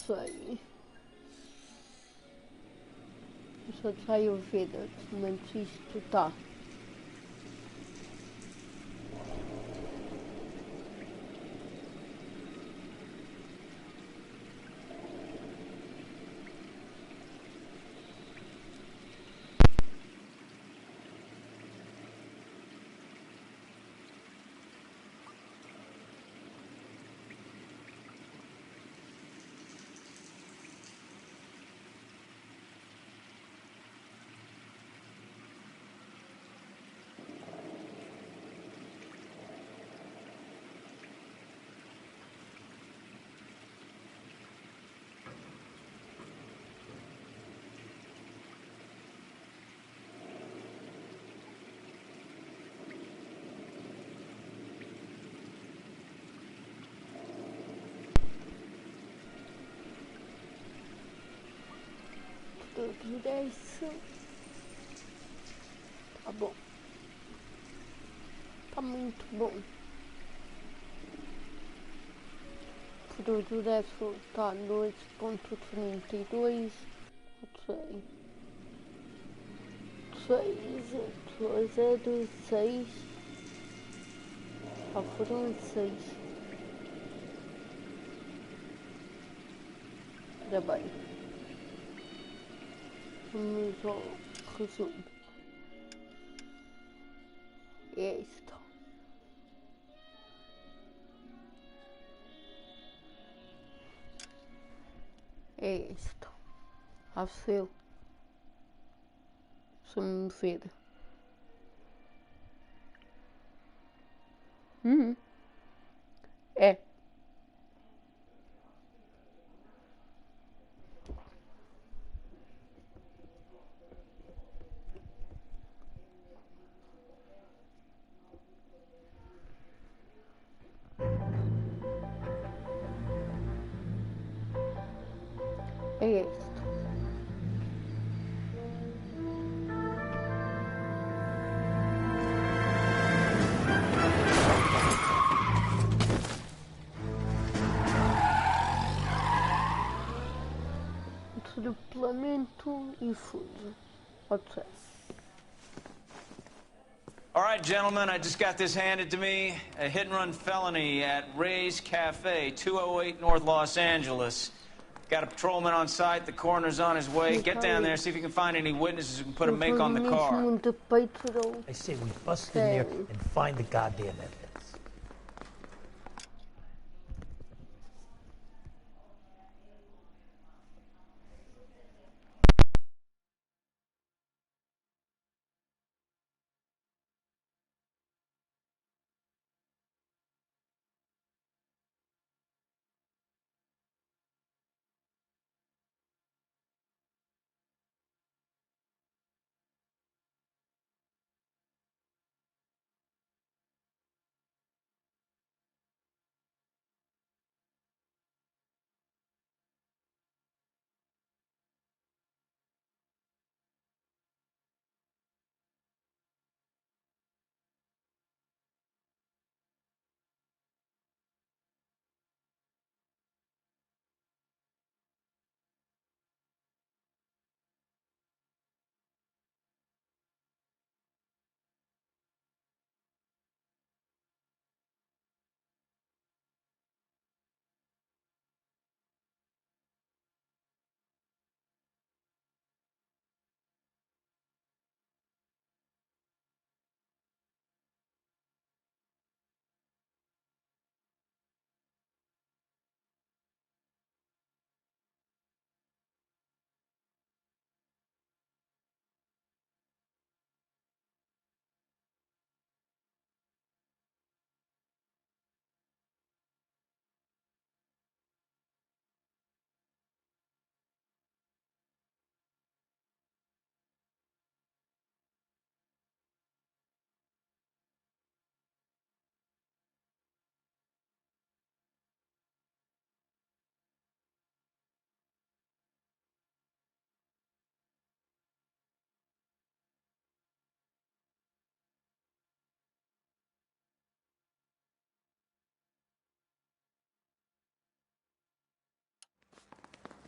sei. Só sai a ver, mas isto tá. Direção. Tá bom. Tá muito bom. Progresso tá 2.32. Ok. 6.06. Já foram 6. Ora bem. Vamos ao resumo. É isto. É isto. A seu. Se me ver. É. É isto. Tripulamento e fuso. Ok. All right, gentlemen, I just got this handed to me. A hit-and-run felony at Ray's Cafe, 208 North Los Angeles. Got a patrolman on site. The coroner's on his way. Get down there, see if you can find any witnesses who can put a make on the car. I say we bust in there and find the goddamn evidence.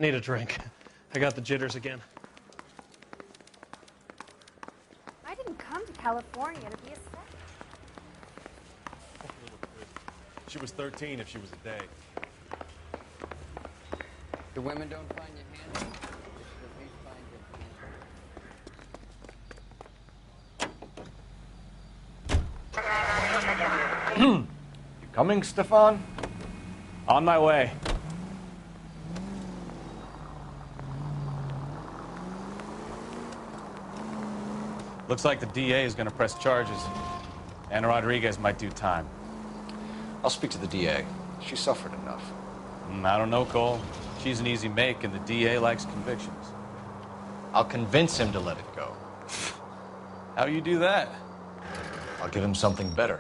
Need a drink. I got the jitters again. I didn't come to California to be a sex. She was 13 if she was a day. The women don't find you handsome. They should at least find you handsome. You coming, Stefan? On my way. Looks like the DA is going to press charges. Anna Rodriguez might do time. I'll speak to the DA. She suffered enough. I don't know, Cole. She's an easy make, and the DA likes convictions. I'll convince him to let it go. How do you do that? I'll give him something better.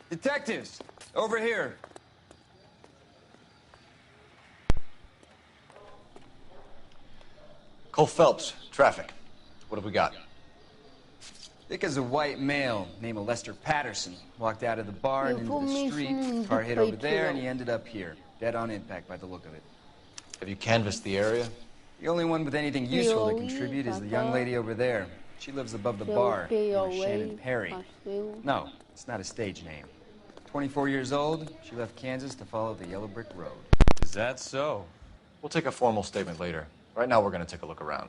Detectives, over here. Cole Phelps, traffic. What have we got? Thick as a white male named Lester Patterson walked out of the bar and into the street. Car hit over there and he ended up here. Dead on impact by the look of it. Have you canvassed the area? The only one with anything useful to contribute is the young lady over there. She lives above the bar. Her name's Shannon Perry. No, it's not a stage name. 24 years old, she left Kansas to follow the yellow brick road. Is that so? We'll take a formal statement later. Right now, we're going to take a look around.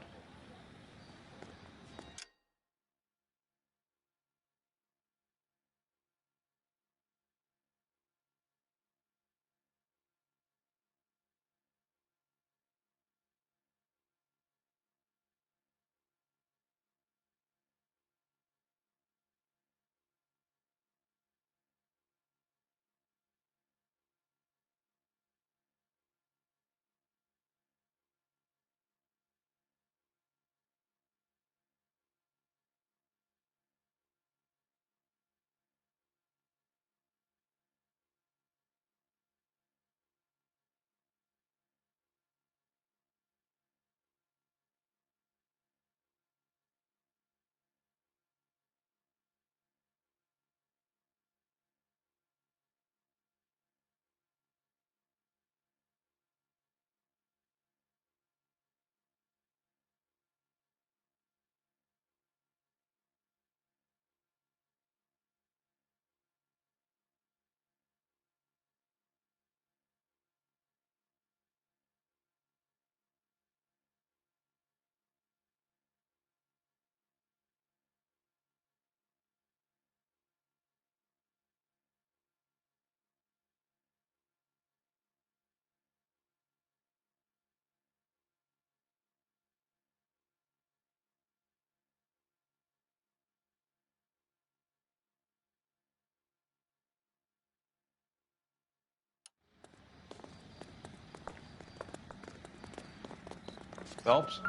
Phelps?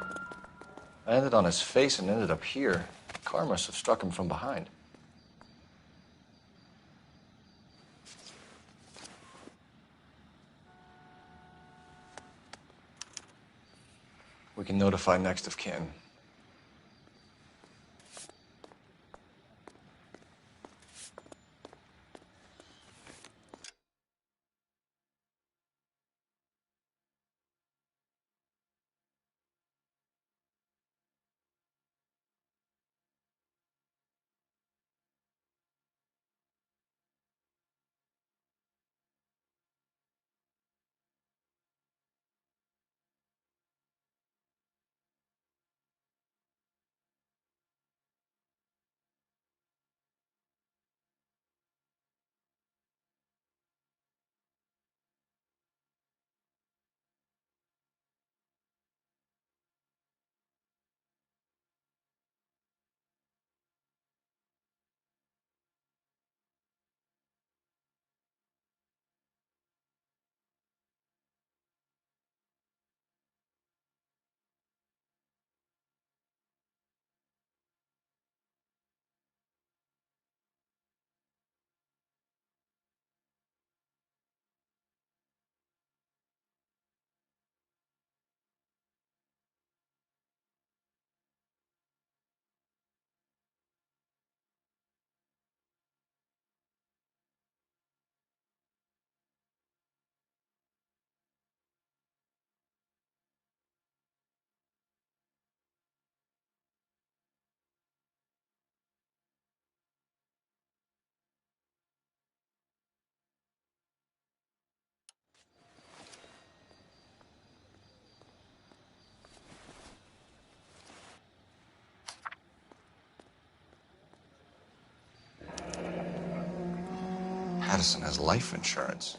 I landed on his face and ended up here. The car must have struck him from behind. We can notify next of kin. Madison has life insurance.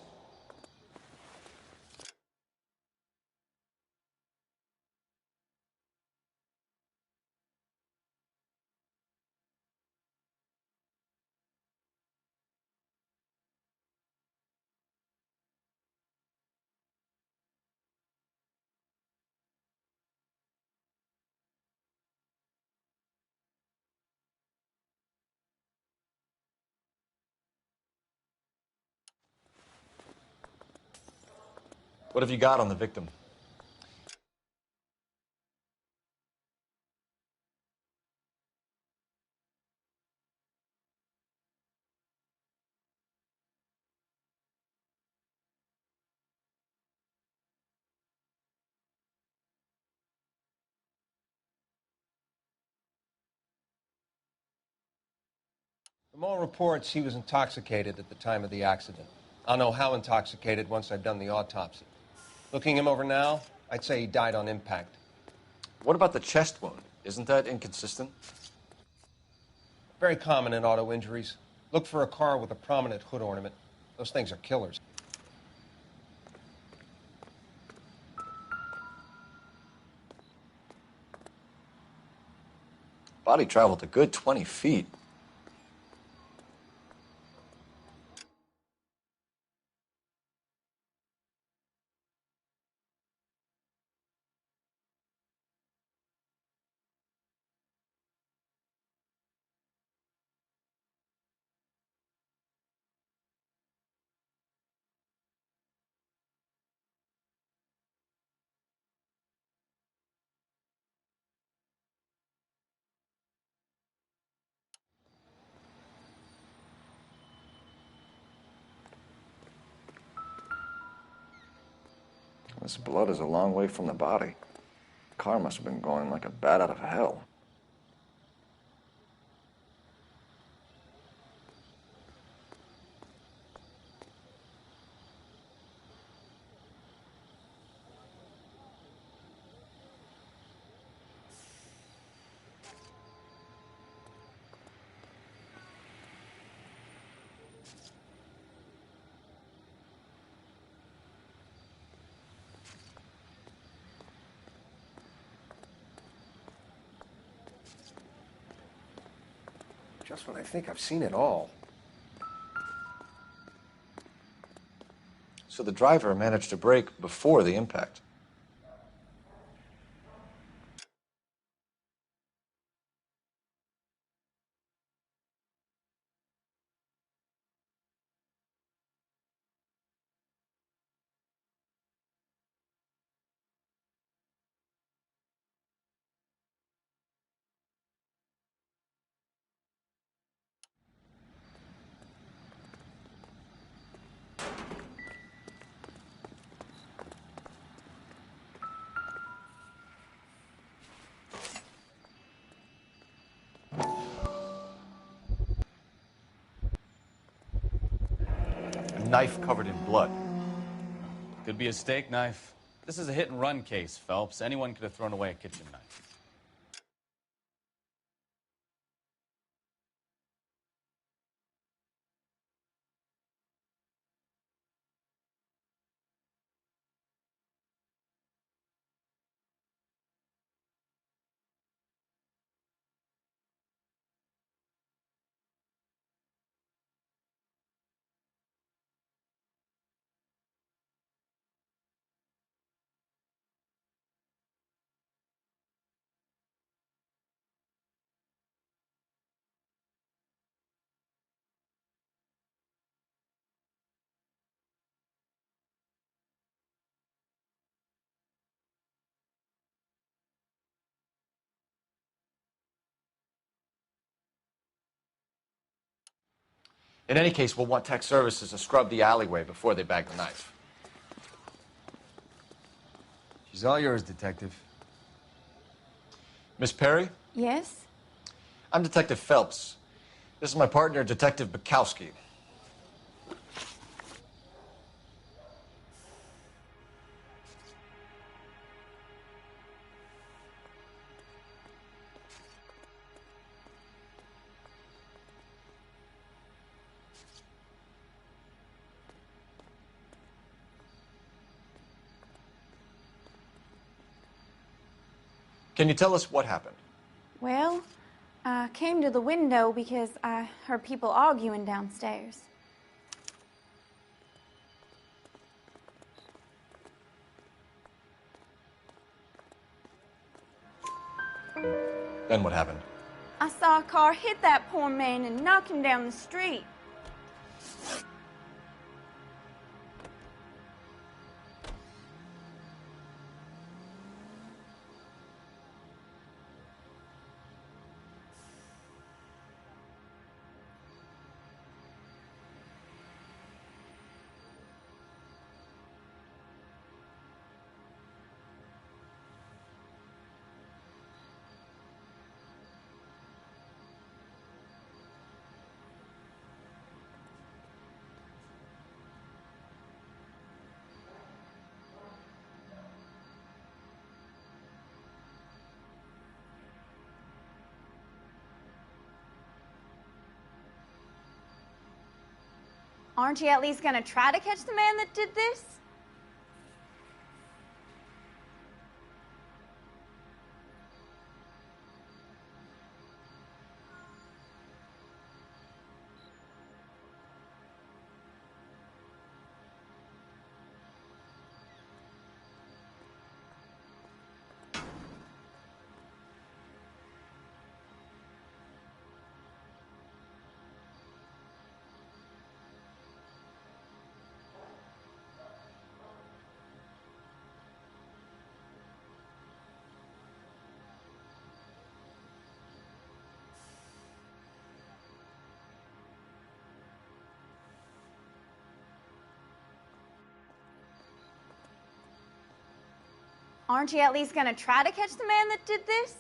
What have you got on the victim? From all reports, he was intoxicated at the time of the accident. I'll know how intoxicated once I've done the autopsy. Looking him over now, I'd say he died on impact. What about the chest wound? Isn't that inconsistent? Very common in auto injuries. Look for a car with a prominent hood ornament. Those things are killers. Body traveled a good 20 feet. This blood is a long way from the body. The car must have been going like a bat out of hell. Just when I think I've seen it all. So the driver managed to brake before the impact. A knife covered in blood. Could be a steak knife. This is a hit-and-run case, Phelps. Anyone could have thrown away a kitchen knife. In any case, we'll want tech services to scrub the alleyway before they bag the knife. She's all yours, Detective. Miss Perry? Yes? I'm Detective Phelps. This is my partner, Detective Bukowski. Can you tell us what happened? Well, I came to the window because I heard people arguing downstairs. Then what happened? I saw a car hit that poor man and knock him down the street. Aren't you at least going to try to catch the man that did this? Aren't you at least going to try to catch the man that did this?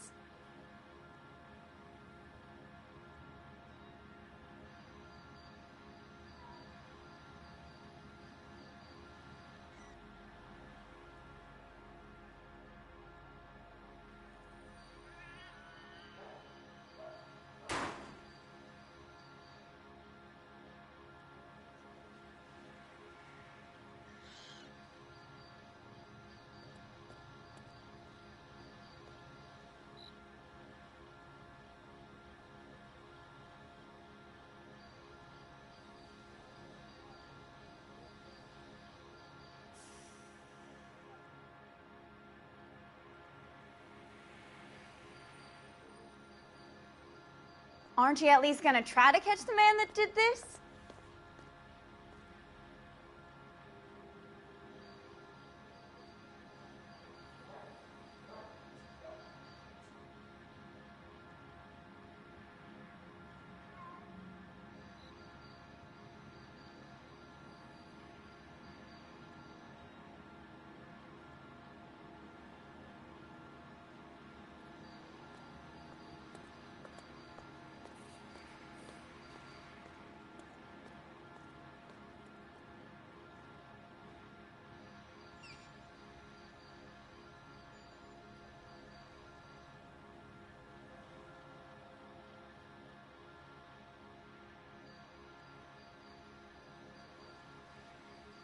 Aren't you at least going to try to catch the man that did this?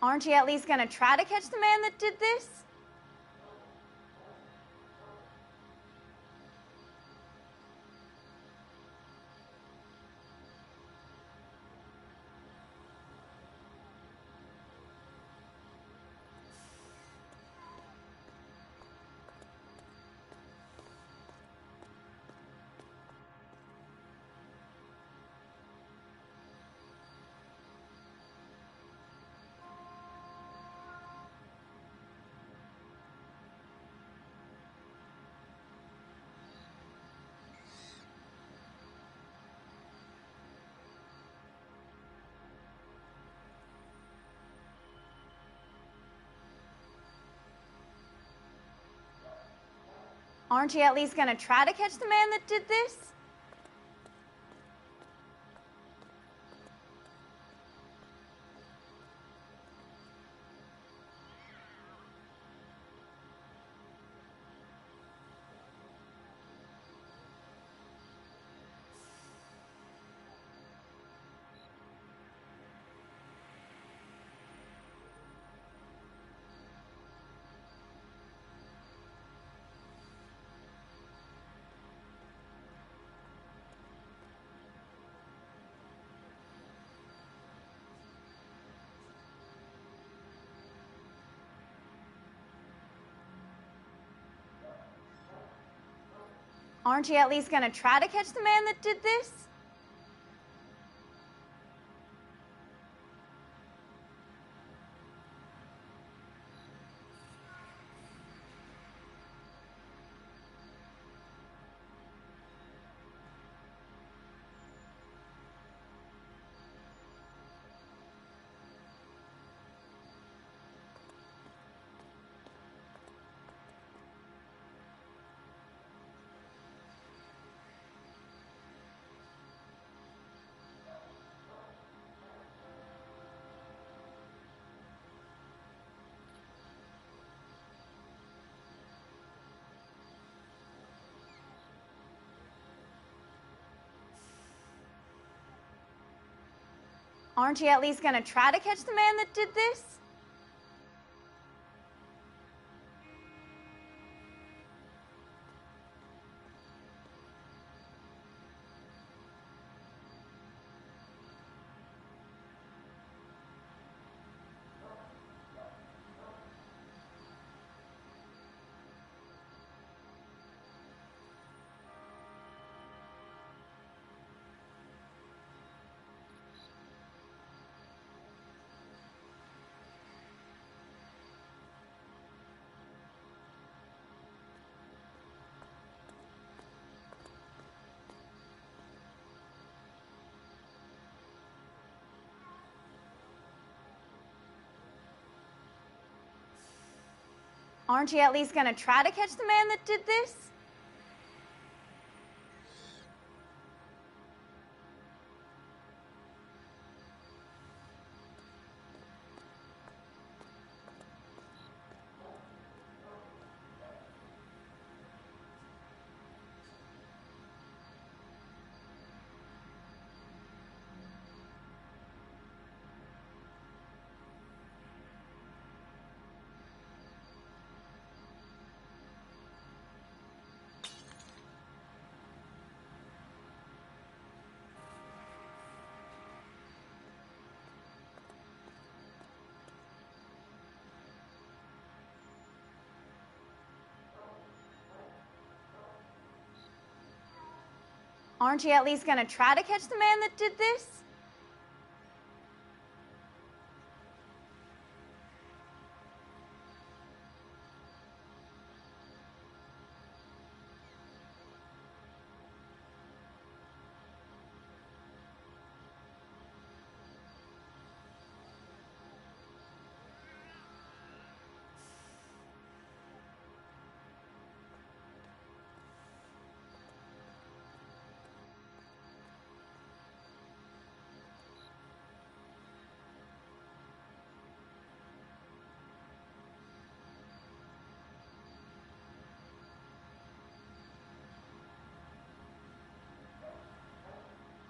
Aren't you at least going to try to catch the man that did this? Aren't you at least going to try to catch the man that did this? Aren't you at least gonna try to catch the man that did this? Aren't you at least gonna try to catch the man that did this? Aren't you at least gonna try to catch the man that did this? Aren't you at least gonna try to catch the man that did this?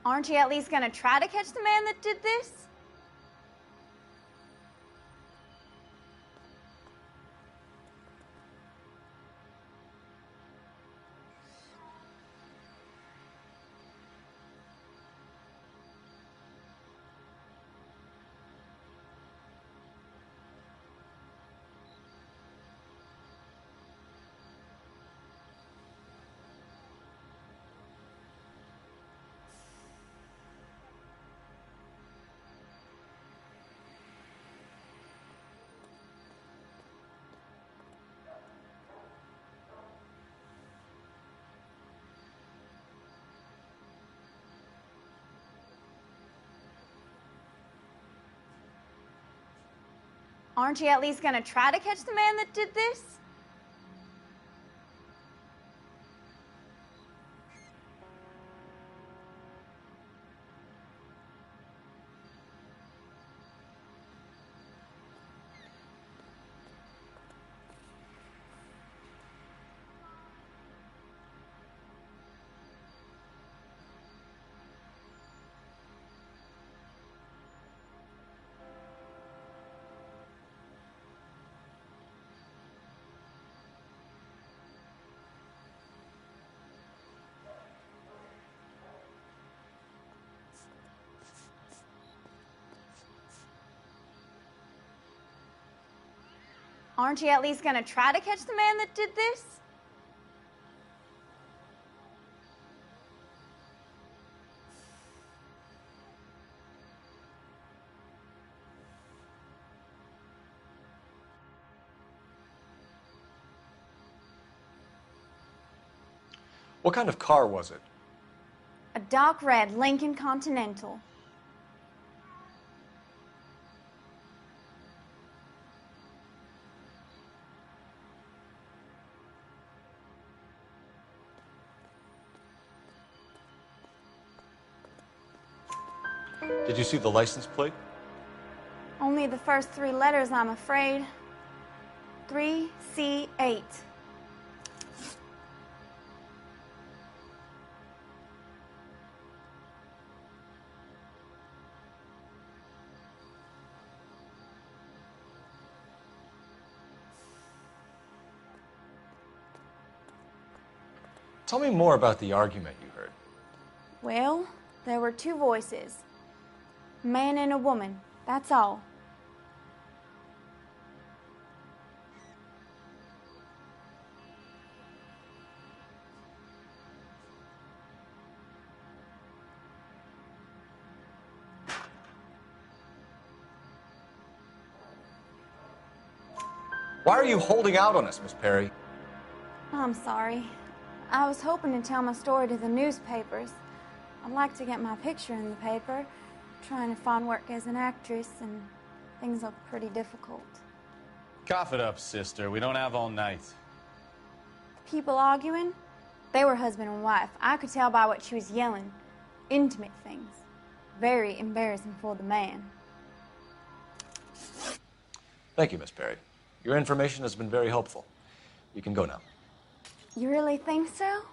Aren't you at least gonna try to catch the man that did this? Aren't you at least gonna try to catch the man that did this? Aren't you at least gonna try to catch the man that did this? What kind of car was it? A dark red Lincoln Continental. Did you see the license plate? Only the first 3 letters, I'm afraid. 3C8. Tell me more about the argument you heard. Well, there were 2 voices. A man and a woman, that's all. Why are you holding out on us, Miss Perry? I'm sorry. I was hoping to tell my story to the newspapers. I'd like to get my picture in the paper. Trying to find work as an actress, and things look pretty difficult. Cough it up, sister. We don't have all night. People arguing? They were husband and wife. I could tell by what she was yelling. Intimate things. Very embarrassing for the man. Thank you, Miss Perry. Your information has been very helpful. You can go now. You really think so?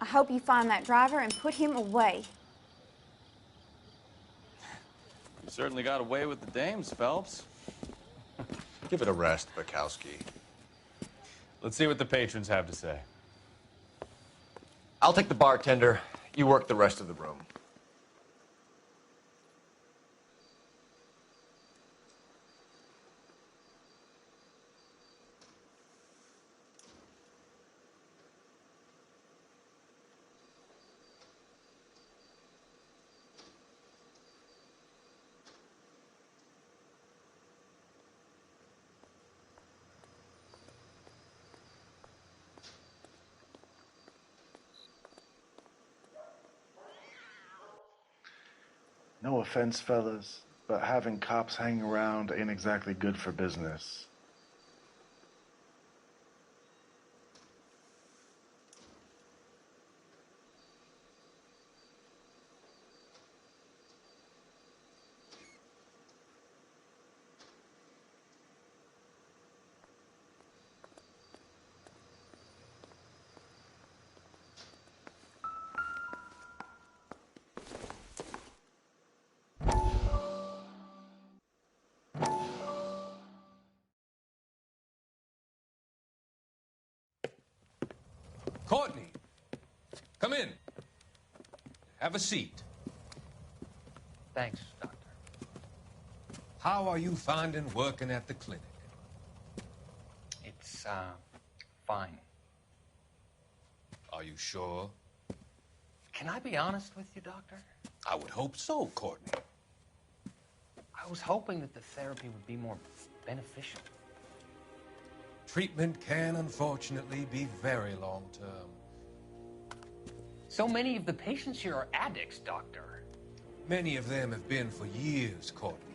I hope you find that driver and put him away. You certainly got away with the dames, Phelps. Give it a rest, Bukowski. Let's see what the patrons have to say. I'll take the bartender. You work the rest of the room. No offense, fellas, but having cops hanging around ain't exactly good for business. Courtney, come in. Have a seat. Thanks, Doctor. How are you finding working at the clinic? It's, fine. Are you sure? Can I be honest with you, Doctor? I would hope so, Courtney. I was hoping that the therapy would be more beneficial. Treatment can, unfortunately, be very long-term. So many of the patients here are addicts, Doctor. Many of them have been for years, Courtney.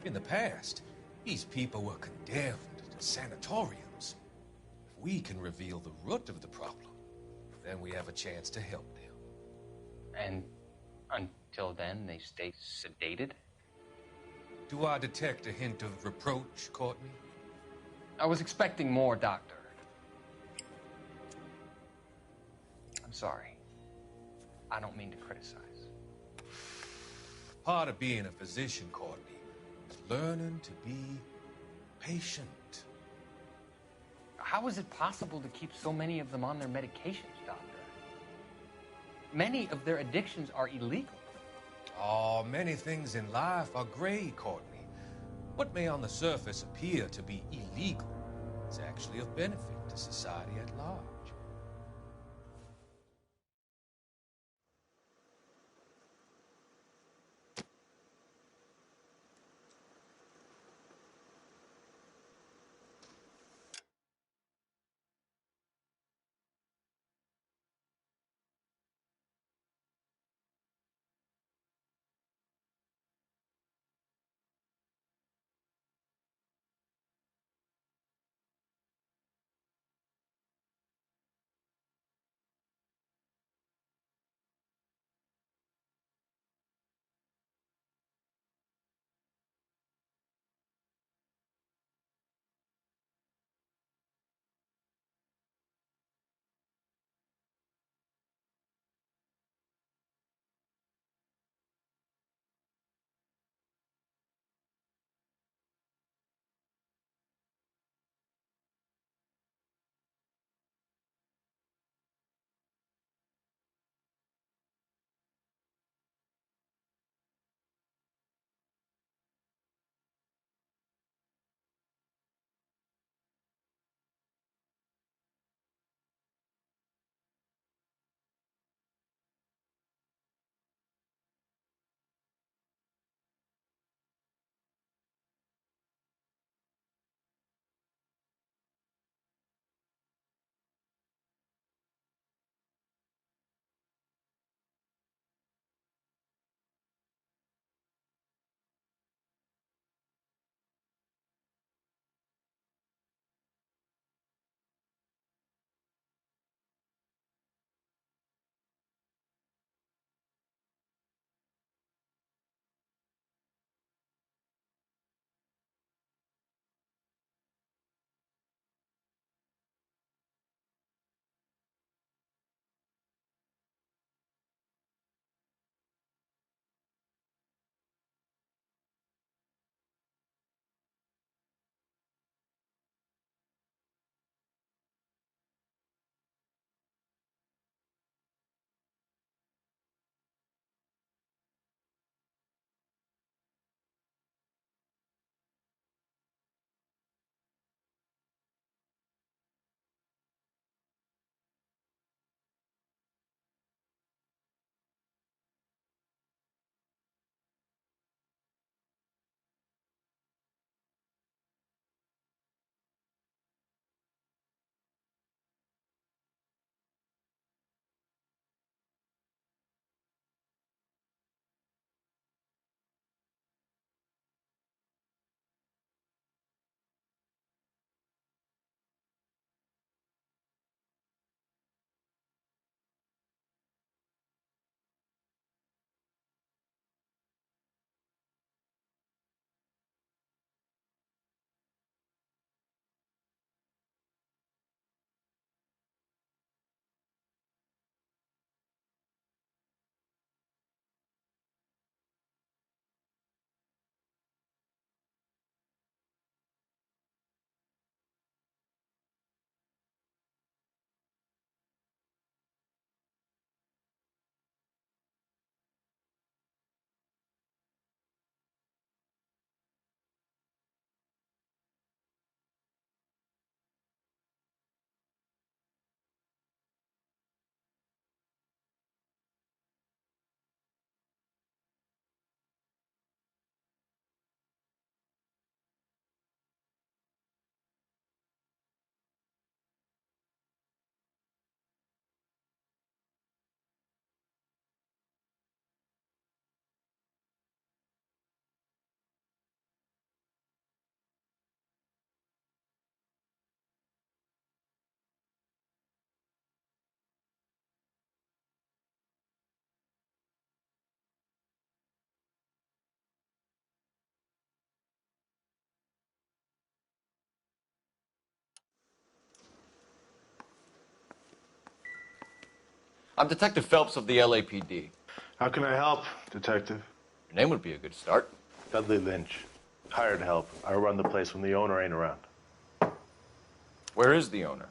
In the past, these people were condemned to sanatoriums. If we can reveal the root of the problem, then we have a chance to help them. And until then, they stay sedated? Do I detect a hint of reproach, Courtney? I was expecting more, Doctor. I'm sorry. I don't mean to criticize. Part of being a physician, Courtney, is learning to be patient. How is it possible to keep so many of them on their medications, Doctor? Many of their addictions are illegal. Oh, many things in life are gray, Courtney. What may on the surface appear to be illegal is actually of benefit to society at large. I'm Detective Phelps of the LAPD. How can I help, Detective? Your name would be a good start. Dudley Lynch. Hired help. I run the place when the owner ain't around. Where is the owner?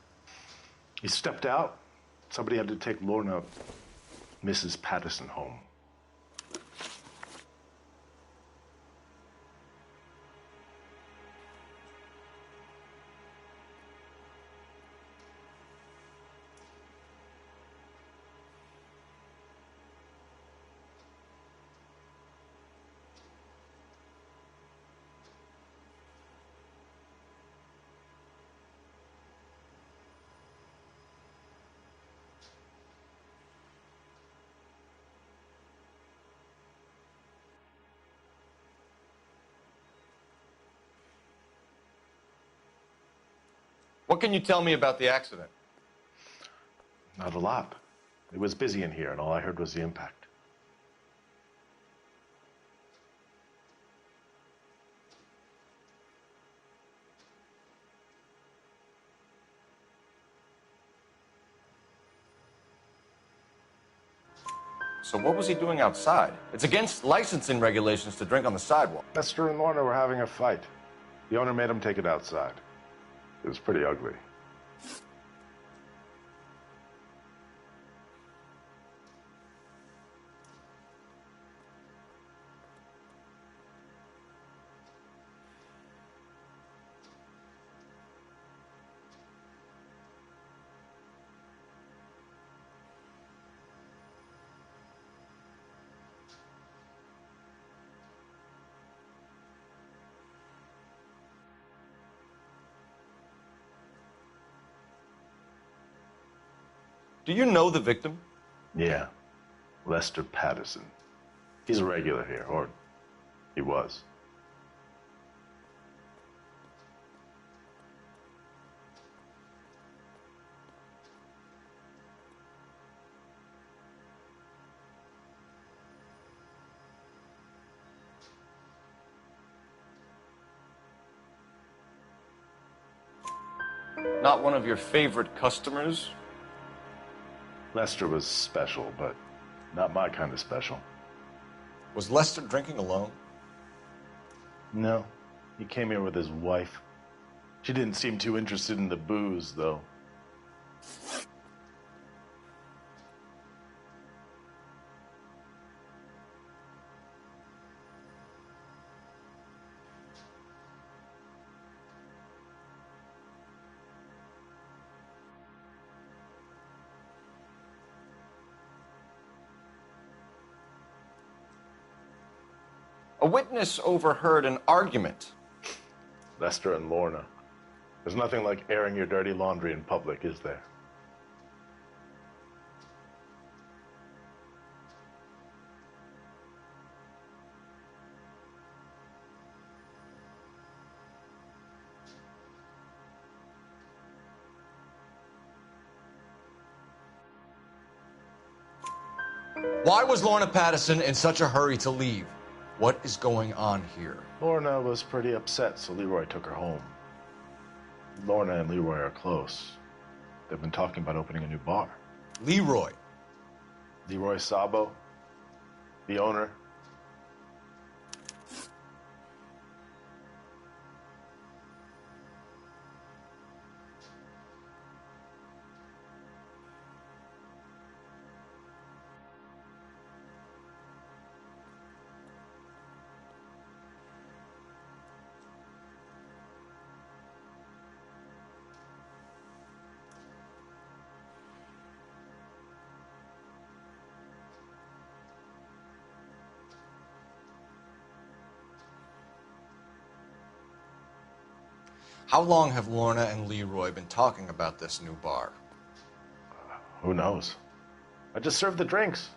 He stepped out. Somebody had to take Lorna, Mrs. Patterson, home. What can you tell me about the accident? Not a lot. It was busy in here, and all I heard was the impact. So what was he doing outside? It's against licensing regulations to drink on the sidewalk. Lester and Lorna were having a fight. The owner made him take it outside. It was pretty ugly. Do you know the victim? Yeah. Lester Patterson. He's a regular here, or he was. Not one of your favorite customers? Lester was special, but not my kind of special. Was Lester drinking alone? No. He came here with his wife. She didn't seem too interested in the booze, though. A witness overheard an argument. Lester and Lorna. There's nothing like airing your dirty laundry in public, is there? Why was Lorna Patterson in such a hurry to leave? What is going on here? Lorna was pretty upset, so Leroy took her home. Lorna and Leroy are close. They've been talking about opening a new bar. Leroy? Leroy Sabo, the owner. How long have Lorna and Leroy been talking about this new bar? Who knows? I just served the drinks.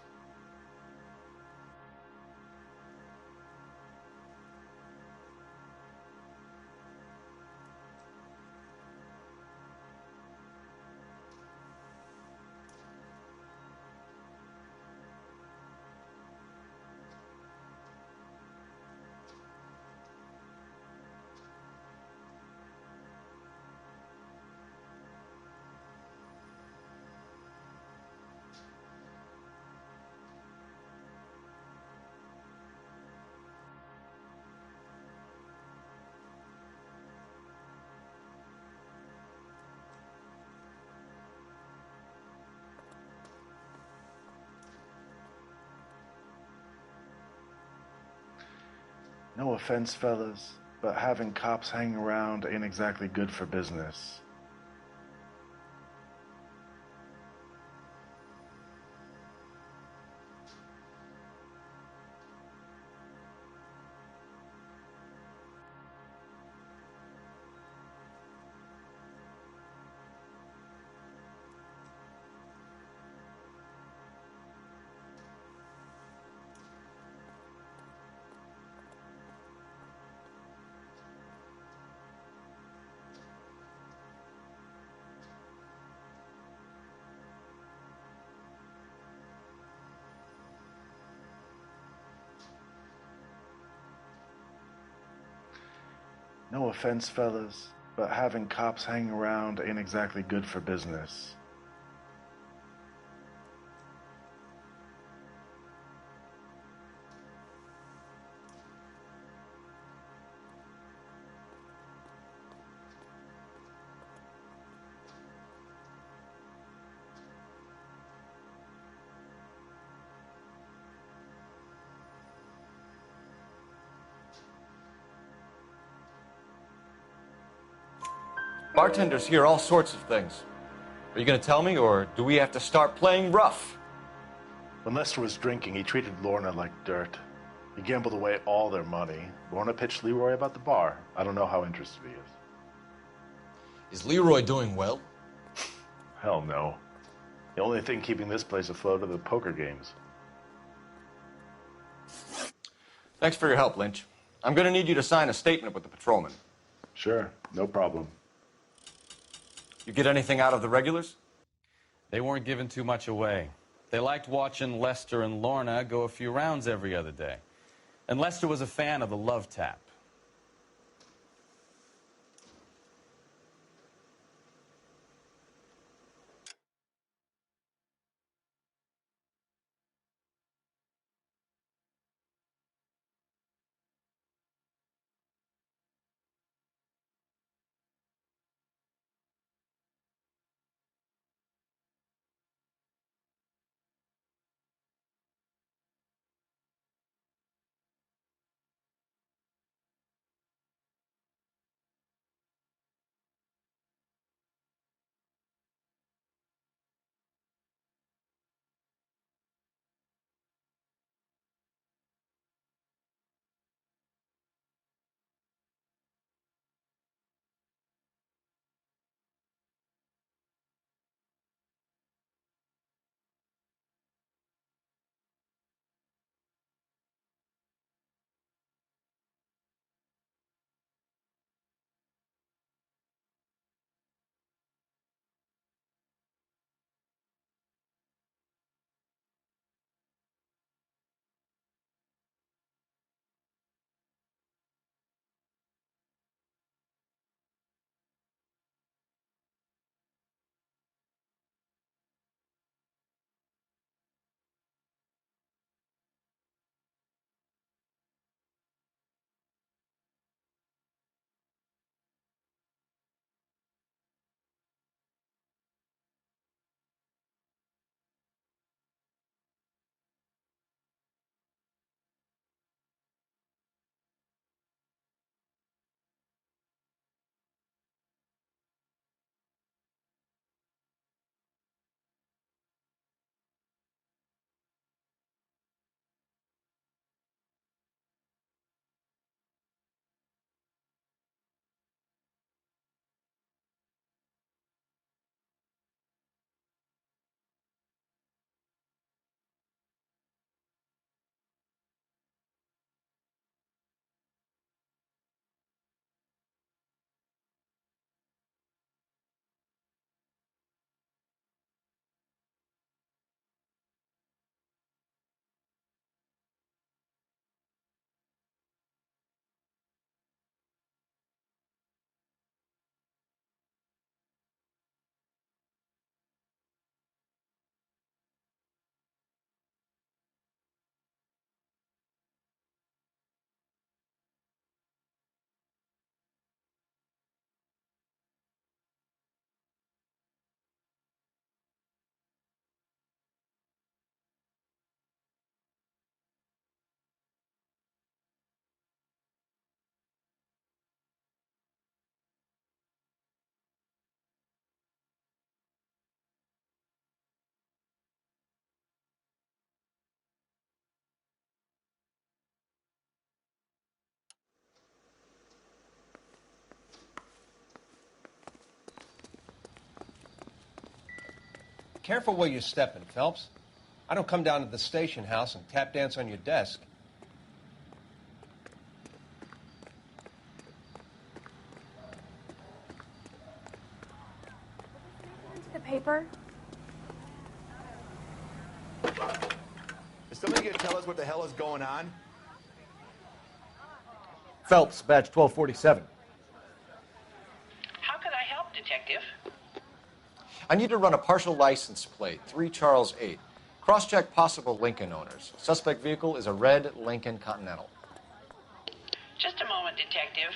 No offense, fellas, but having cops hanging around ain't exactly good for business. No offense, fellas, but having cops hanging around ain't exactly good for business. Bartenders hear all sorts of things. Are you going to tell me, or do we have to start playing rough? When Lester was drinking, he treated Lorna like dirt. He gambled away all their money. Lorna pitched Leroy about the bar. I don't know how interested he is. Is Leroy doing well? Hell no. The only thing keeping this place afloat are the poker games. Thanks for your help, Lynch. I'm going to need you to sign a statement with the patrolman. Sure, no problem. You get anything out of the regulars? They weren't giving too much away. They liked watching Lester and Lorna go a few rounds every other day. And Lester was a fan of the love tap. Careful where you're stepping, Phelps. I don't come down to the station house and tap dance on your desk. The paper. Is somebody going to tell us what the hell is going on? Phelps, badge 1247. How can I help, Detective? I need to run a partial license plate, 3 Charles 8. Cross-check possible Lincoln owners. Suspect vehicle is a red Lincoln Continental. Just a moment, Detective.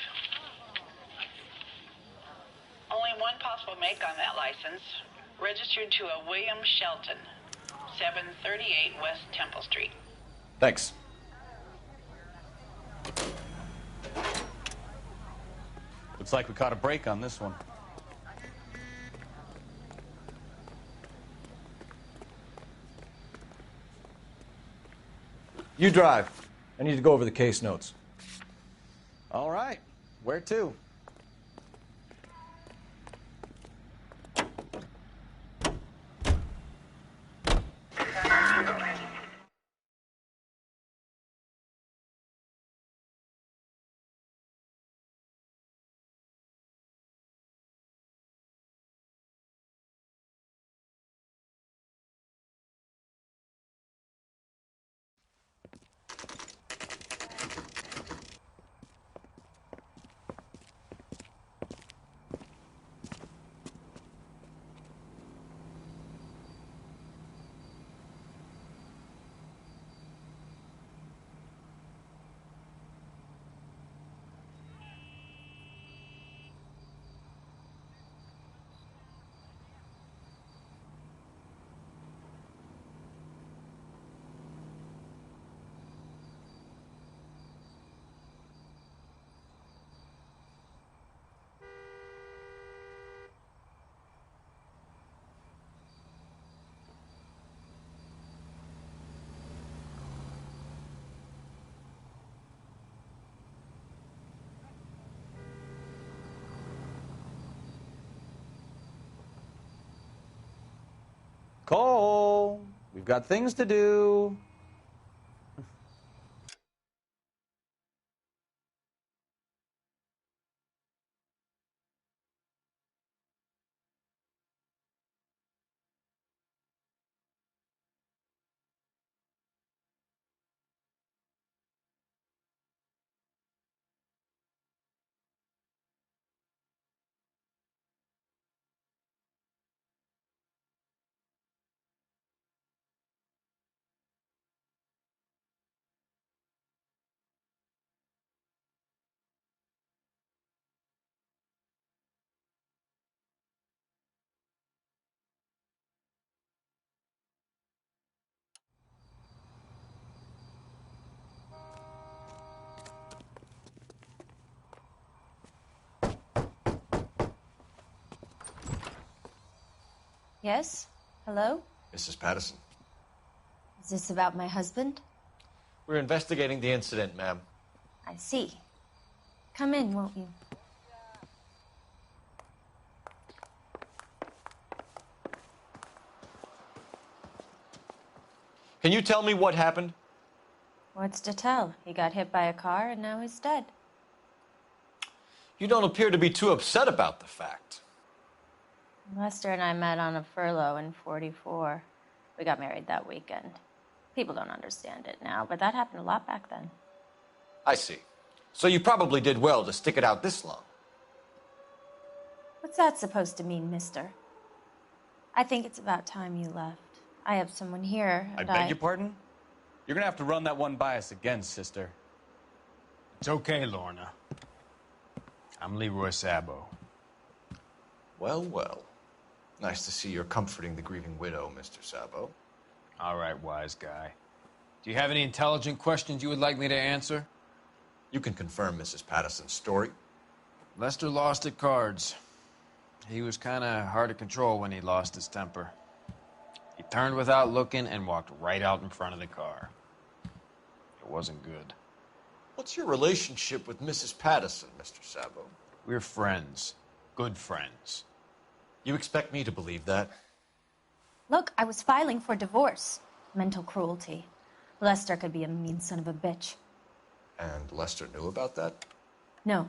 Only one possible make on that license. Registered to a William Shelton, 738 West Temple Street. Thanks. Looks like we caught a break on this one. You drive. I need to go over the case notes. All right. Where to? Cole, we've got things to do. Yes? Hello? Mrs. Patterson. Is this about my husband? We're investigating the incident, ma'am. I see. Come in, won't you? Can you tell me what happened? What's to tell? He got hit by a car and now he's dead. You don't appear to be too upset about the fact. Lester and I met on a furlough in '44. We got married that weekend. People don't understand it now, but that happened a lot back then. I see. So you probably did well to stick it out this long. What's that supposed to mean, mister? I think it's about time you left. I have someone here, I and beg your pardon? You're gonna have to run that one by us again, sister. It's okay, Lorna. I'm Leroy Sabo. Well, well. Nice to see you're comforting the grieving widow, Mr. Sabo. All right, wise guy. Do you have any intelligent questions you would like me to answer? You can confirm Mrs. Patterson's story. Lester lost at cards. He was kind of hard to control when he lost his temper. He turned without looking and walked right out in front of the car. It wasn't good. What's your relationship with Mrs. Patterson, Mr. Sabo? We're friends. Good friends. You expect me to believe that? Look, I was filing for divorce. Mental cruelty. Lester could be a mean son of a bitch. And Lester knew about that? No,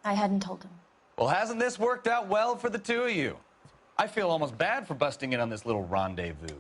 I hadn't told him. Well, hasn't this worked out well for the two of you? I feel almost bad for busting in on this little rendezvous.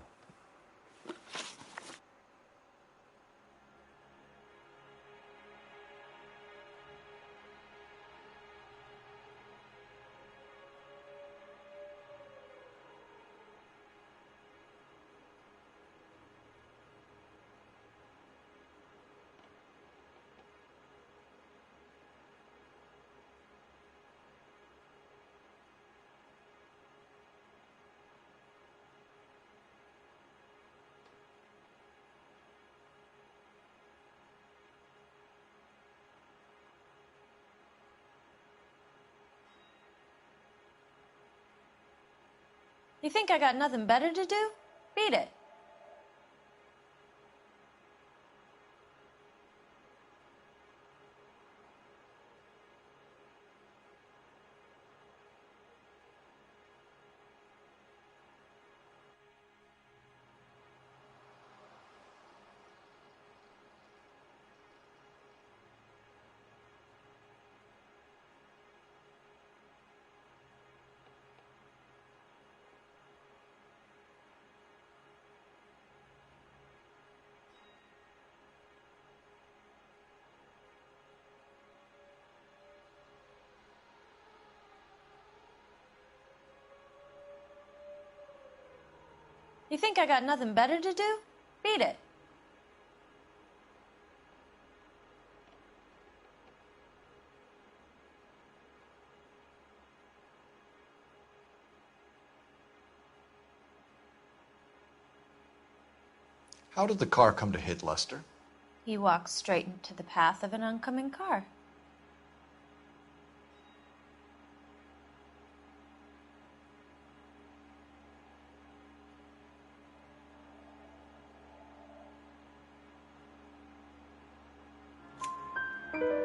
You think I got nothing better to do? Beat it. You think I got nothing better to do? Beat it. How did the car come to hit Lester? He walks straight into the path of an oncoming car.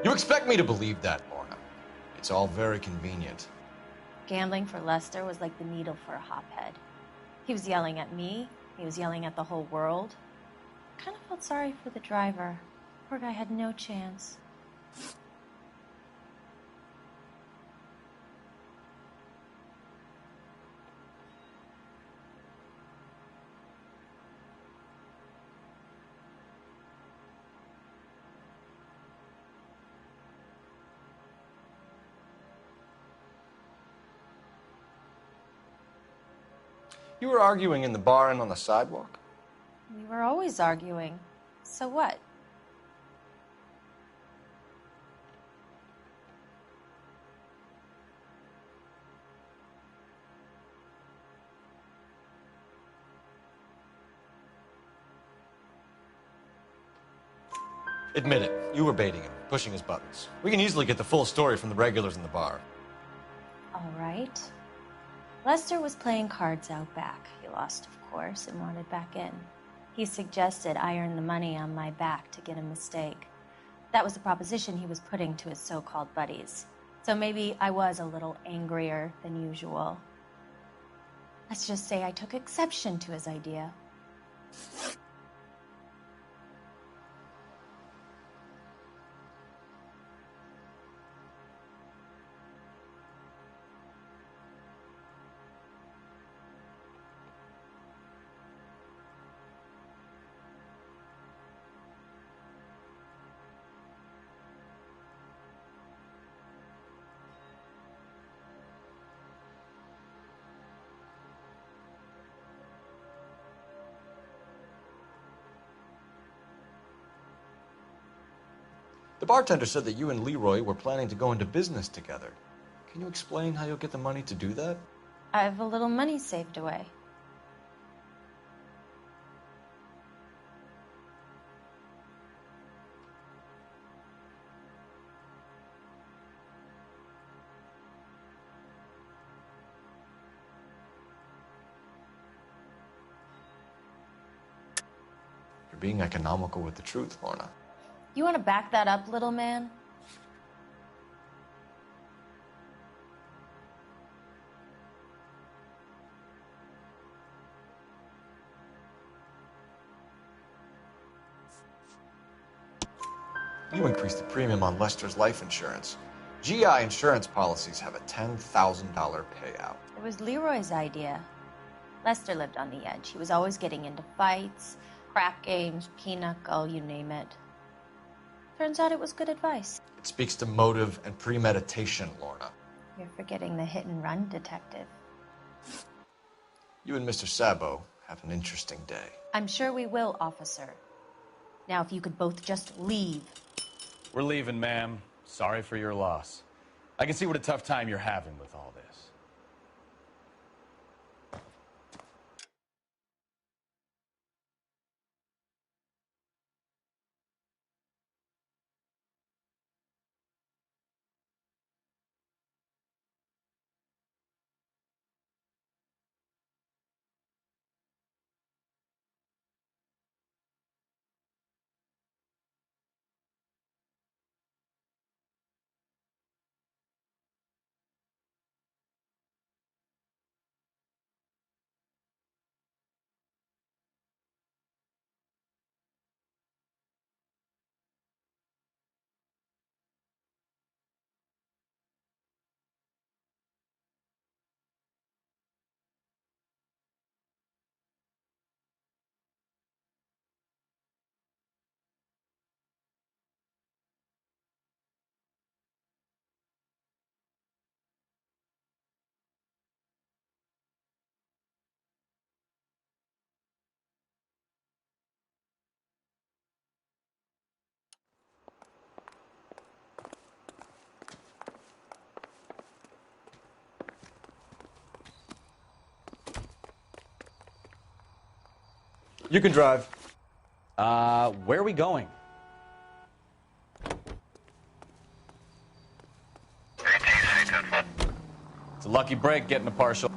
You expect me to believe that, Lorna? It's all very convenient. Gambling for Lester was like the needle for a hophead. He was yelling at me. He was yelling at the whole world. I kind of felt sorry for the driver. Poor guy had no chance. You were arguing in the bar and on the sidewalk? We were always arguing. So what? Admit it, you were baiting him, pushing his buttons. We can easily get the full story from the regulars in the bar. All right. Lester was playing cards out back. He lost, of course, and wanted back in. He suggested I earn the money on my back to get a mistake. That was the proposition he was putting to his so-called buddies. So maybe I was a little angrier than usual. Let's just say I took exception to his idea. The bartender said that you and Leroy were planning to go into business together. Can you explain how you'll get the money to do that? I have a little money saved away. You're being economical with the truth, Lorna. You want to back that up, little man? You increased the premium on Lester's life insurance. GI insurance policies have a $10,000 payout. It was Leroy's idea. Lester lived on the edge. He was always getting into fights, crack games, pinochle, you name it. Turns out it was good advice. It speaks to motive and premeditation, Lorna. You're forgetting the hit-and-run detective. You and Mr. Sabo have an interesting day. I'm sure we will, officer. Now, if you could both just leave. We're leaving, ma'am. Sorry for your loss. I can see what a tough time you're having with all this. You can drive. Where are we going? It's a lucky break getting a partial.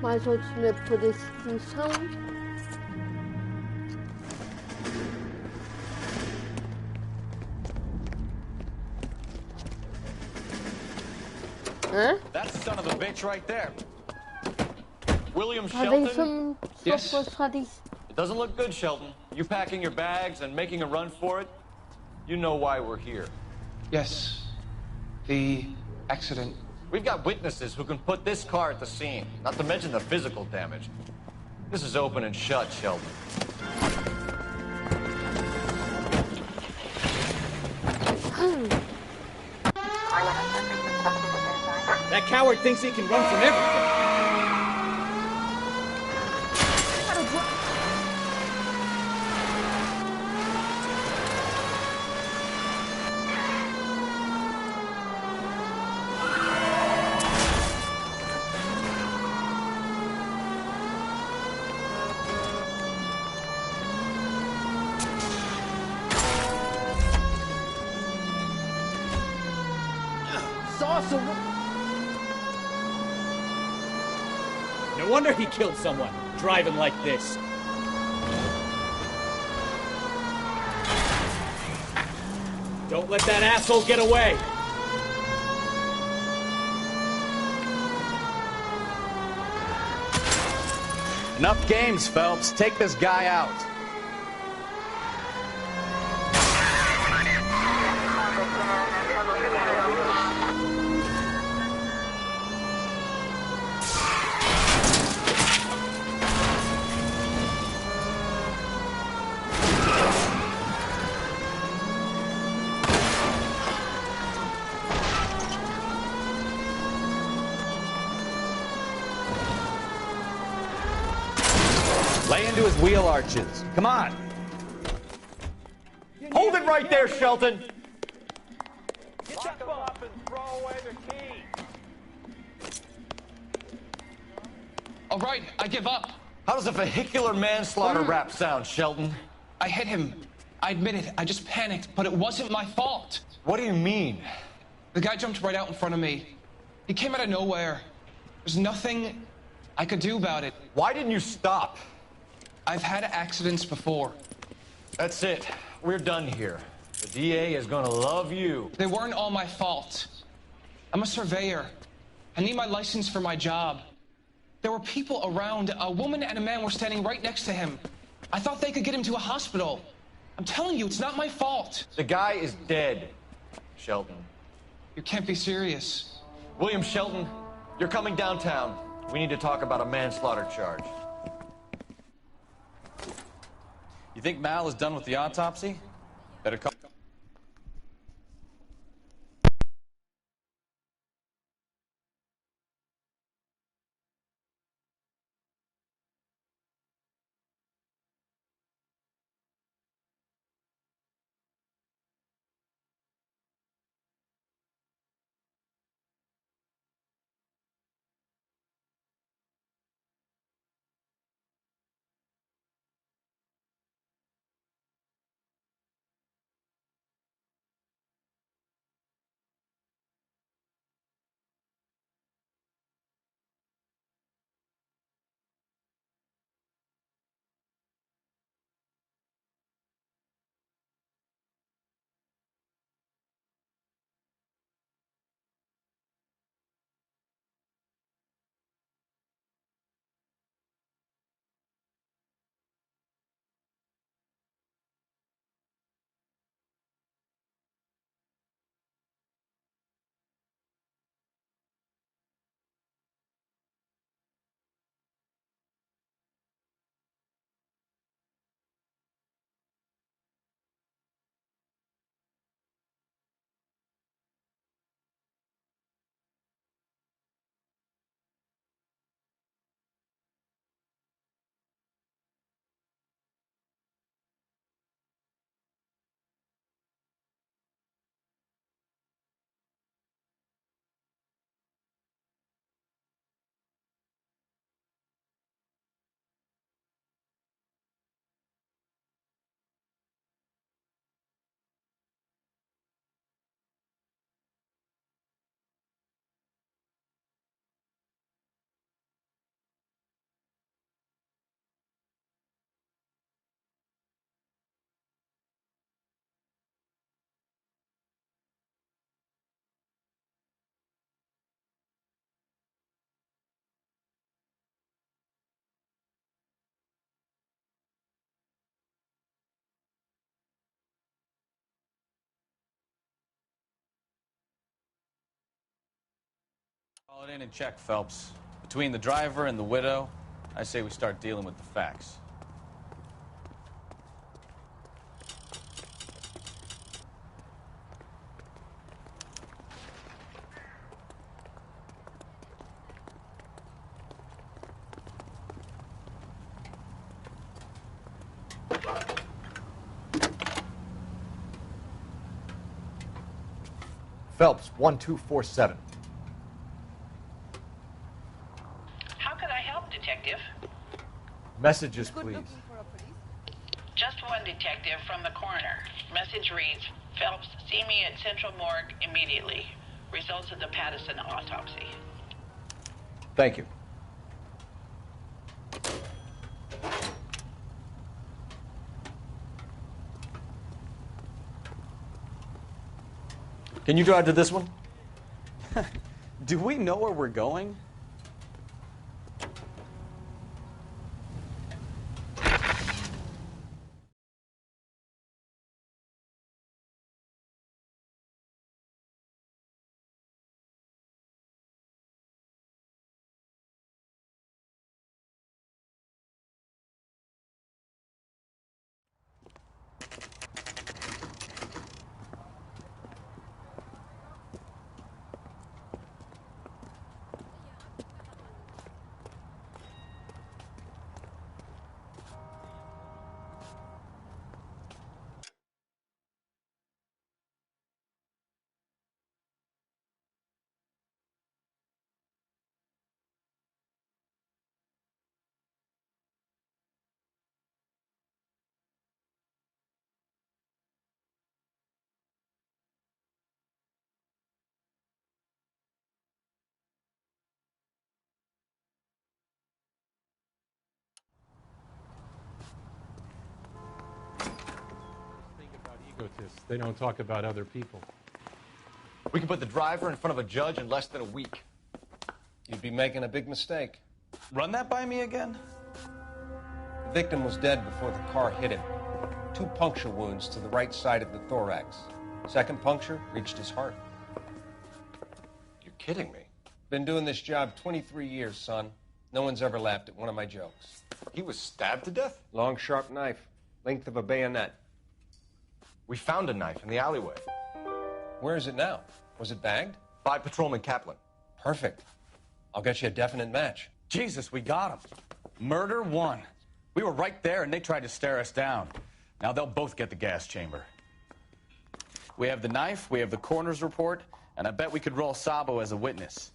Mais outro por extinção. Huh? That's the son of a bitch right there. William Had Shelton? Yes. It doesn't look good, Shelton. You packing your bags and making a run for it? You know why we're here. Yes. The accident. We've got witnesses who can put this car at the scene, not to mention the physical damage. This is open and shut, Shelton. That coward thinks he can run from everything. No wonder he killed someone, driving like this. Don't let that asshole get away! Enough games, Phelps. Take this guy out. Lay into his wheel arches. Come on. Hold it right there, Shelton. Lock him up and throw away the key. All right, I give up. How does a vehicular manslaughter rap sound, Shelton? I hit him. I admit it. I just panicked, but it wasn't my fault. What do you mean? The guy jumped right out in front of me. He came out of nowhere. There's nothing I could do about it. Why didn't you stop? I've had accidents before. That's it. We're done here. The DA is gonna love you. They weren't all my fault. I'm a surveyor. I need my license for my job. There were people around. A woman and a man were standing right next to him. I thought they could get him to a hospital. I'm telling you, it's not my fault. The guy is dead, Shelton. You can't be serious. William Shelton, you're coming downtown. We need to talk about a manslaughter charge. You think Mal is done with the autopsy? Better call. Call it in and check, Phelps. Between the driver and the widow, I say we start dealing with the facts. Phelps, 1247. How could I help, Detective? Messages, please. Just one detective from the coroner. Message reads, Phelps, see me at Central Morgue immediately. Results of the Patterson autopsy. Thank you. Can you drive to this one? Do we know where we're going? Egotists. They don't talk about other people. We can put the driver in front of a judge in less than a week. You'd be making a big mistake. Run that by me again? The victim was dead before the car hit him. 2 puncture wounds to the right side of the thorax. Second puncture reached his heart. You're kidding me. Been doing this job 23 years, son. No one's ever laughed at one of my jokes. He was stabbed to death? Long, sharp knife. Length of a bayonet. We found a knife in the alleyway. Where is it now? Was it bagged? By Patrolman Kaplan. Perfect. I'll get you a definite match. Jesus, we got him. Murder 1. We were right there and they tried to stare us down. Now they'll both get the gas chamber. We have the knife, we have the coroner's report, and I bet we could roll Sabo as a witness.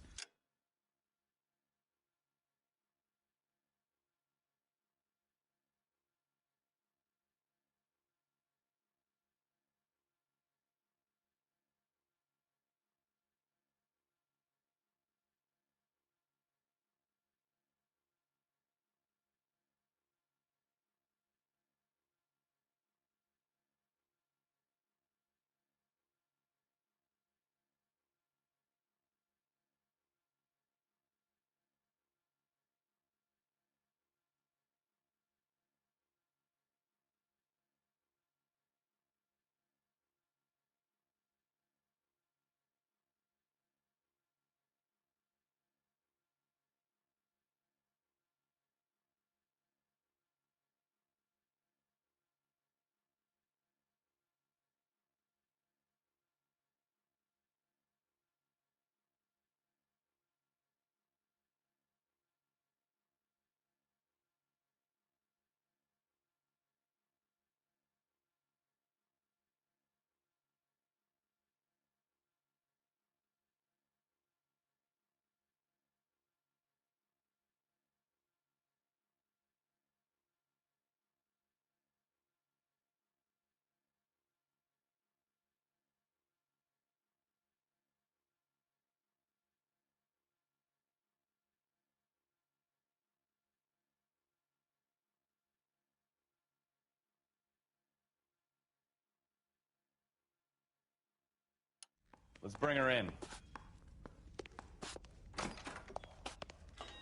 Let's bring her in.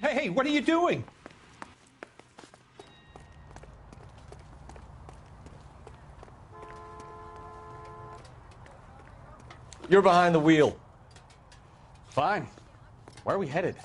Hey, what are you doing? You're behind the wheel. Fine. Where are we headed?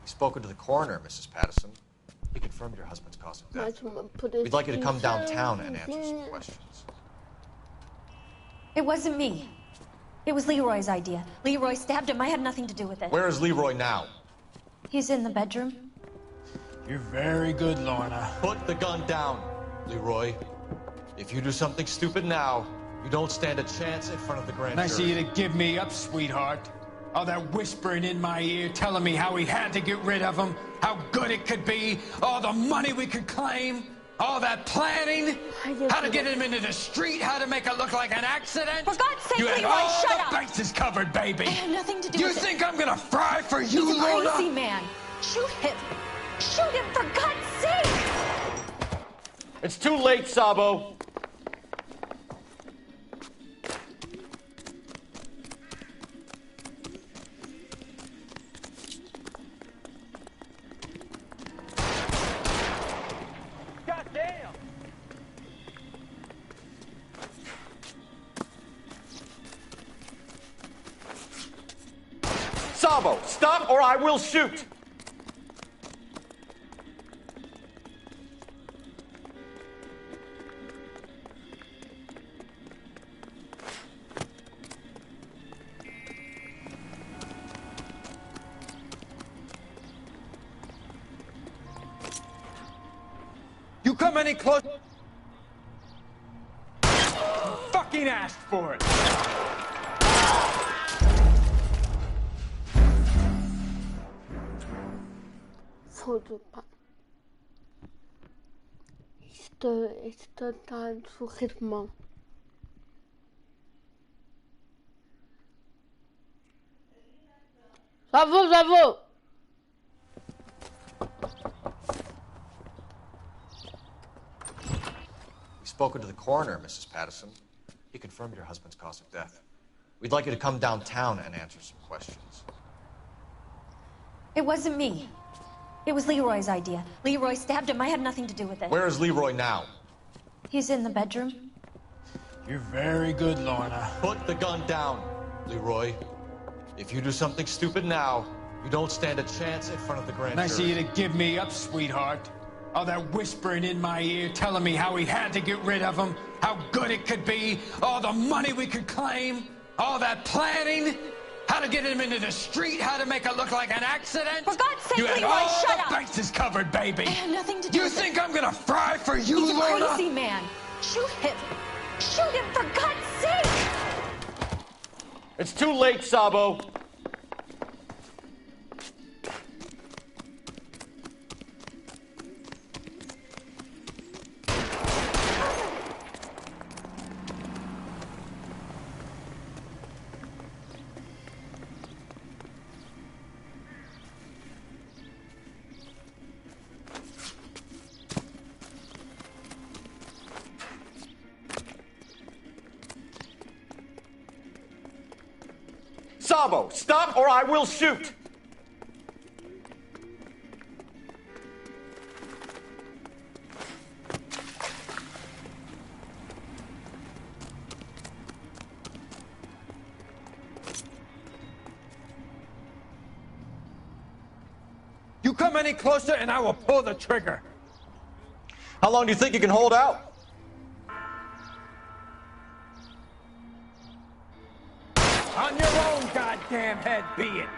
Spoken to the coroner, Mrs. Patterson. He confirmed your husband's cause of death. We'd like you to come downtown and answer some questions. It wasn't me. It was Leroy's idea. Leroy stabbed him. I had nothing to do with it. Where is Leroy now? He's in the bedroom. You're very good, Lorna. Put the gun down, Leroy. If you do something stupid now, you don't stand a chance in front of the grand jury. Nice of you to give me up, sweetheart. All that whispering in my ear, telling me how we had to get rid of him, how good it could be, all the money we could claim, all that planning, how to get him into the street, how to make it look like an accident. For God's sake, you had Leroy, all shut the up! bases covered, baby. I had nothing to do with it. You think I'm gonna fry for you, He's a Lorna? crazy man. Shoot him. Shoot him, for God's sake! It's too late, Sabo. Goddamn! Sabo, stop or I will shoot. You come any closer? Fucking asked for it. Foto pas. Isto está surretement. Bravo, bravo! We've spoken to the coroner, Mrs. Patterson. He confirmed your husband's cause of death. We'd like you to come downtown and answer some questions. It wasn't me. It was Leroy's idea. Leroy stabbed him. I had nothing to do with it. Where is Leroy now? He's in the bedroom. You're very good, Lorna. Put the gun down, Leroy. If you do something stupid now, you don't stand a chance in front of the grand jury. Nice of you to give me up, sweetheart. All that whispering in my ear, telling me how we had to get rid of him, how good it could be, all the money we could claim, all that planning, how to get him into the street, how to make it look like an accident. For God's sake, you had Leroy, all shut the up! bases covered, baby. I had nothing to do You with think it. I'm gonna fry for you, He's a Lorna? crazy man. Shoot him. Shoot him, for God's sake! It's too late, Sabo. Sabo, stop or I will shoot! You come any closer and I will pull the trigger. How long do you think you can hold out? On your own goddamn head, be it.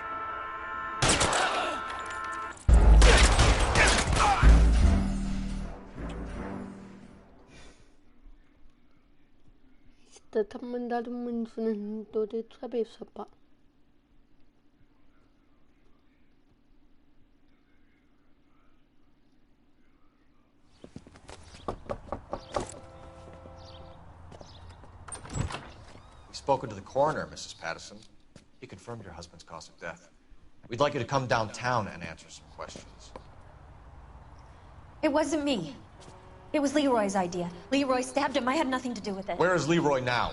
Está tá mandado muito dor de cabeça, pá. We've spoken to the coroner, Mrs. Patterson. He confirmed your husband's cause of death. We'd like you to come downtown and answer some questions. It wasn't me. It was Leroy's idea. Leroy stabbed him. I had nothing to do with it. Where is Leroy now?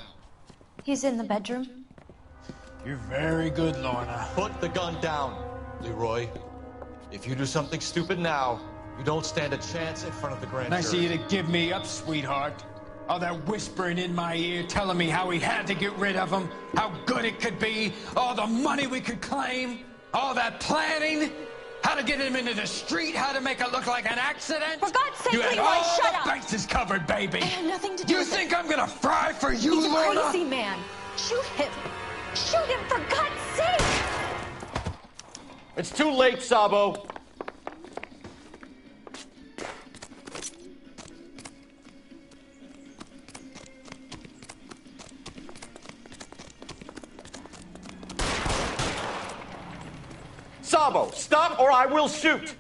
He's in the bedroom. You're very good, Lorna. Put the gun down, Leroy. If you do something stupid now, you don't stand a chance in front of the grand Nice of jury. you to give me up, sweetheart. All that whispering in my ear, telling me how we had to get rid of him, how good it could be, all the money we could claim, all that planning, how to get him into the street, how to make it look like an accident. For God's sake, you had Leroy, all shut the up! bases covered, baby. I had nothing to do You with think it. I'm gonna fry for you, He's a Lorna? crazy man. Shoot him. Shoot him, for God's sake! It's too late, Sabo. Sabo, stop or I will shoot!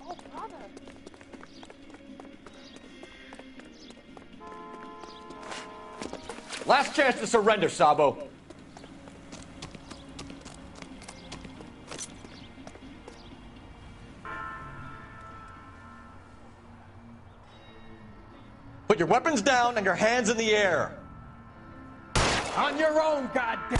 Oh, brother. Last chance to surrender, Sabo. Put your weapons down and your hands in the air. On your own, goddamn.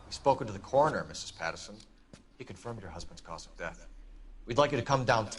We've spoken to the coroner, Mrs. Patterson. He confirmed your husband's cause of death. We'd like you to come down.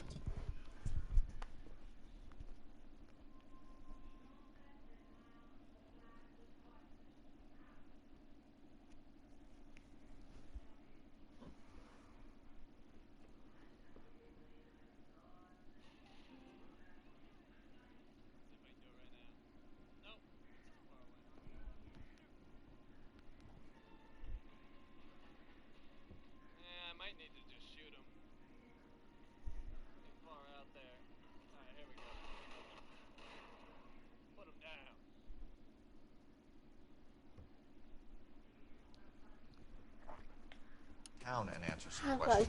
downtown and answer some questions.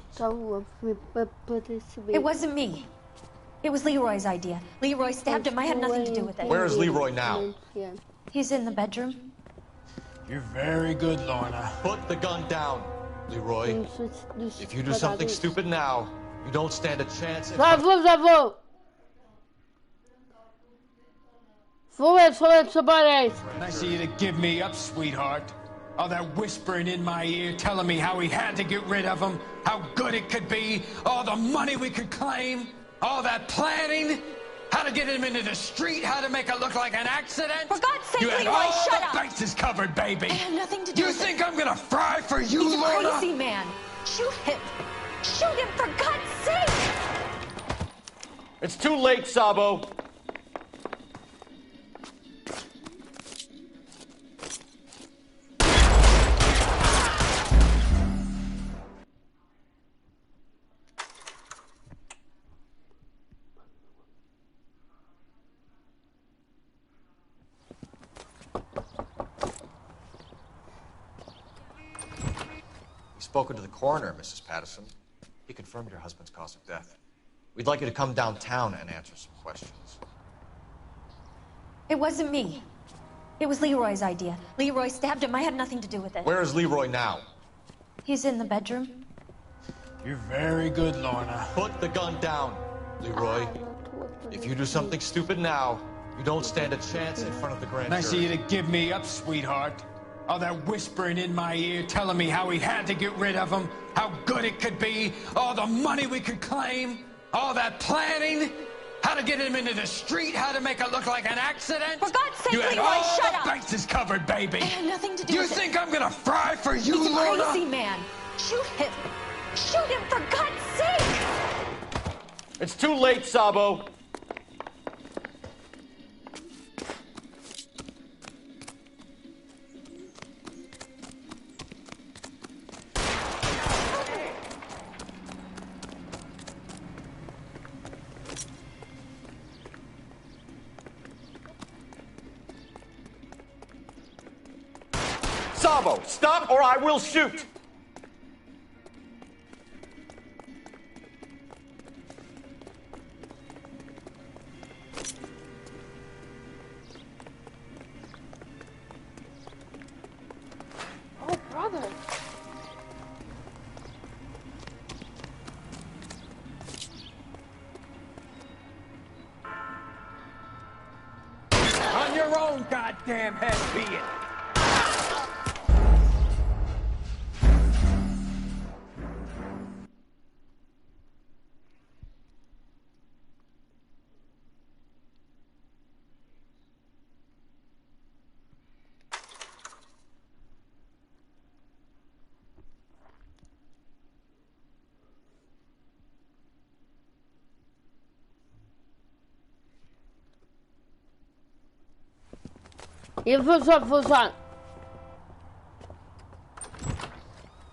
It wasn't me. It was Leroy's idea. Leroy stabbed him. I had nothing to do with it. Where is Leroy now? He's in the bedroom. You're very good, Lorna. Put the gun down, Leroy. If you do something stupid now, you don't stand a chance. Bravo! Forward, somebody! Nice of you to give me up, sweetheart. All that whispering in my ear, telling me how we had to get rid of him, how good it could be, all the money we could claim, all that planning, how to get him into the street, how to make it look like an accident. For God's sake, you had Leroy, all shut the up! bases covered, baby. I had nothing to do with it. You think I'm gonna fry for you, He's Lorna? a crazy man. Shoot him! Shoot him, for God's sake! It's too late, Sabo. Spoken to the coroner, Mrs. Patterson. He confirmed your husband's cause of death. We'd like you to come downtown and answer some questions. It wasn't me. It was Leroy's idea. Leroy stabbed him. I had nothing to do with it. Where is Leroy now? He's in the bedroom. You're very good, Lorna. Put the gun down, Leroy. If you do something stupid now, you don't stand a chance in front of the grand jury. Nice of you to give me up, sweetheart. All that whispering in my ear, telling me how we had to get rid of him, how good it could be, all the money we could claim, all that planning, how to get him into the street, how to make it look like an accident. For God's sake, you had Leroy, all shut the up! bases covered, baby. I had nothing to do You with it. think I'm gonna fry for you, He's a Lorna? crazy man. Shoot him! Shoot him, for God's sake! It's too late, Sabo. Sabo, stop or I will shoot! Oh, brother. On your own goddamn head, be it.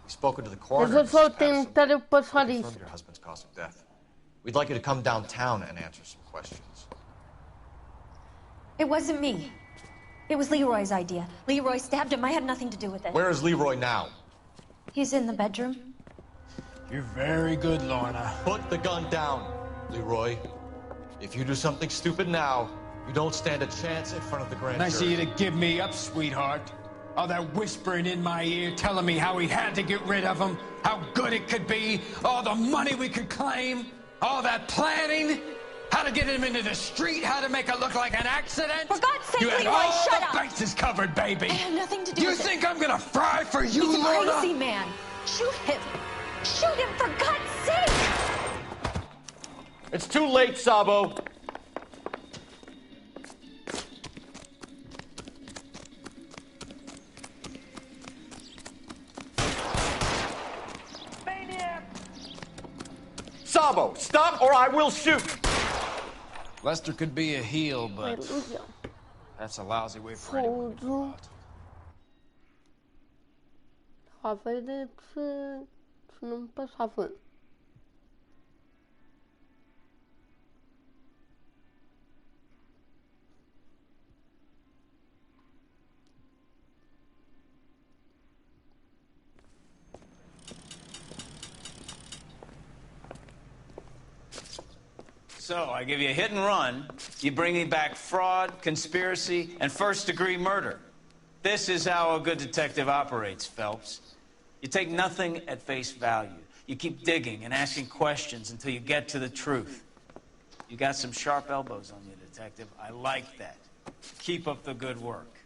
Spoken to the coroner. Eu só Mrs. tentar passar Patterson. isso. Confirmed your husband's cause of death. We'd like you to come downtown and answer some questions. It wasn't me. It was Leroy's idea. Leroy stabbed him. I had nothing to do with it. Where is Leroy now? He's in the bedroom. You're very good, Lorna. Put the gun down, Leroy. If you do something stupid now, you don't stand a chance in front of the grand Nice of jury. you to give me up, sweetheart. All that whispering in my ear, telling me how we had to get rid of him, how good it could be, all the money we could claim, all that planning, how to get him into the street, how to make it look like an accident. For God's sake, you had Leroy, all shut the up! bases covered, baby. I had nothing to do You with it. think I'm gonna fry for you, He's a Lorna? crazy man. Shoot him! Shoot him, for God's sake! It's too late, Sabo. Sabo, stop or I will shoot! Lester could be a heel, but that's a lousy way for anyone to go out. Talvez se não passava. So, I give you a hit and run, you bring me back fraud, conspiracy, and first-degree murder. This is how a good detective operates, Phelps. You take nothing at face value. You keep digging and asking questions until you get to the truth. You got some sharp elbows on you, detective. I like that. Keep up the good work.